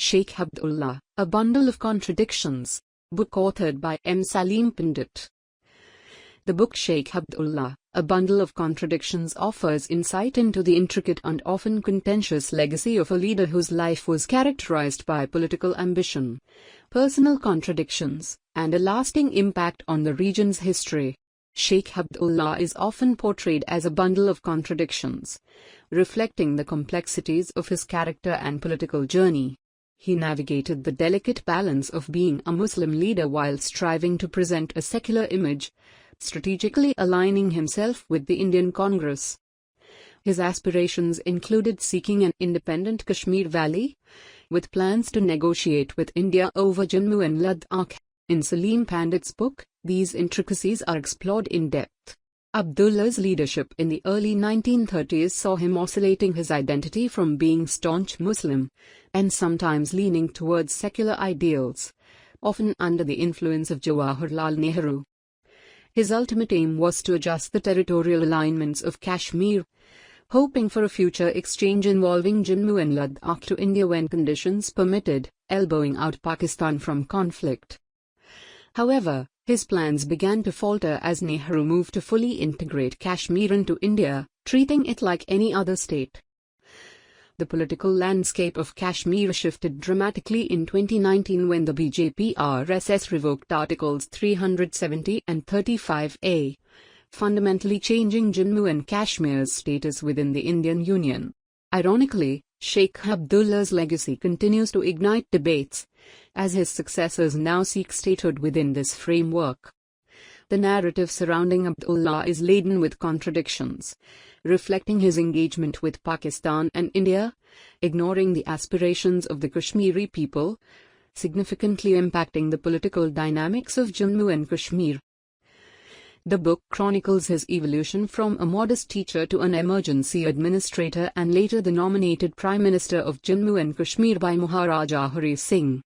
Sheikh Abdullah, A Bundle of Contradictions, book authored by M. Saleem Pandit. The book Sheikh Abdullah, A Bundle of Contradictions offers insight into the intricate and often contentious legacy of a leader whose life was characterized by political ambition, personal contradictions, and a lasting impact on the region's history. Sheikh Abdullah is often portrayed as a bundle of contradictions, reflecting the complexities of his character and political journey. He navigated the delicate balance of being a Muslim leader while striving to present a secular image, strategically aligning himself with the Indian Congress. His aspirations included seeking an independent Kashmir Valley, with plans to negotiate with India over Jammu and Ladakh. In Saleem Pandit's book, these intricacies are explored in depth. Abdullah's leadership in the early 1930s saw him oscillating his identity from being staunch Muslim and sometimes leaning towards secular ideals, often under the influence of Jawaharlal Nehru. His ultimate aim was to adjust the territorial alignments of Kashmir, hoping for a future exchange involving Jammu and Ladakh to India when conditions permitted, elbowing out Pakistan from conflict. However, his plans began to falter as Nehru moved to fully integrate Kashmir into India, treating it like any other state. The political landscape of Kashmir shifted dramatically in 2019 when the BJP-RSS revoked Articles 370 and 35A, fundamentally changing Jammu and Kashmir's status within the Indian Union. Ironically, Sheikh Abdullah's legacy continues to ignite debates, as his successors now seek statehood within this framework. The narrative surrounding Abdullah is laden with contradictions, reflecting his engagement with Pakistan and India, ignoring the aspirations of the Kashmiri people, significantly impacting the political dynamics of Jammu and Kashmir. The book chronicles his evolution from a modest teacher to an emergency administrator and later the nominated Prime Minister of Jammu and Kashmir by Maharaja Hari Singh.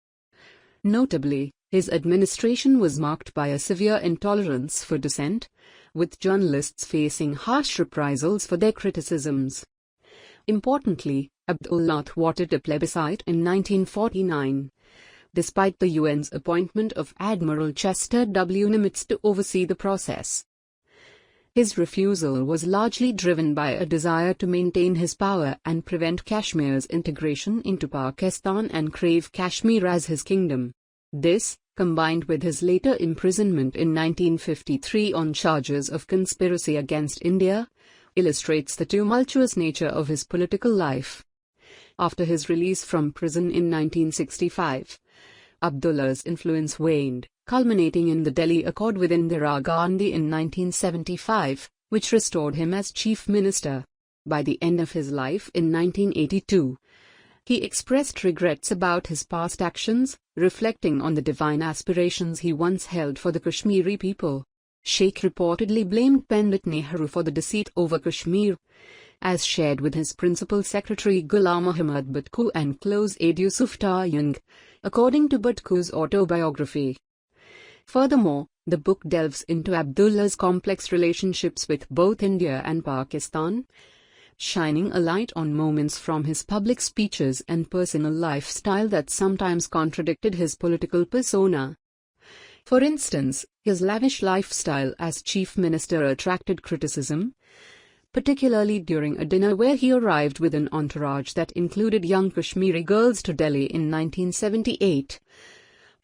Notably, his administration was marked by a severe intolerance for dissent, with journalists facing harsh reprisals for their criticisms. Importantly, Abdullah thwarted a plebiscite in 1949. Despite the UN's appointment of Admiral Chester W. Nimitz to oversee the process. His refusal was largely driven by a desire to maintain his power and prevent Kashmir's integration into Pakistan and crave Kashmir as his kingdom. This, combined with his later imprisonment in 1953 on charges of conspiracy against India, illustrates the tumultuous nature of his political life. After his release from prison in 1965, Abdullah's influence waned, culminating in the Delhi Accord with Indira Gandhi in 1975, which restored him as chief minister. By the end of his life in 1982, he expressed regrets about his past actions, reflecting on the divine aspirations he once held for the Kashmiri people. Sheikh reportedly blamed Pandit Nehru for the deceit over Kashmir, as shared with his principal secretary Ghulam Ahmad Butku and close aide Yusuf Tayyang, according to Butku's autobiography. Furthermore, the book delves into Abdullah's complex relationships with both India and Pakistan, shining a light on moments from his public speeches and personal lifestyle that sometimes contradicted his political persona. For instance, his lavish lifestyle as chief minister attracted criticism, particularly during a dinner where he arrived with an entourage that included young Kashmiri girls to Delhi in 1978,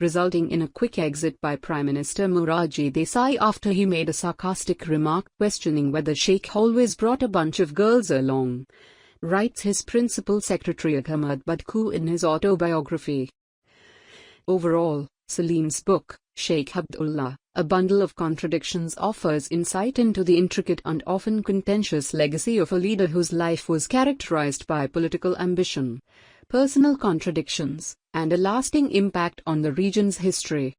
resulting in a quick exit by Prime Minister Morarji Desai after he made a sarcastic remark questioning whether Sheikh always brought a bunch of girls along, writes his principal secretary Ahmad Butku in his autobiography. Overall, Saleem's book, Sheikh Abdullah, A Bundle of Contradictions offers insight into the intricate and often contentious legacy of a leader whose life was characterized by political ambition, personal contradictions, and a lasting impact on the region's history.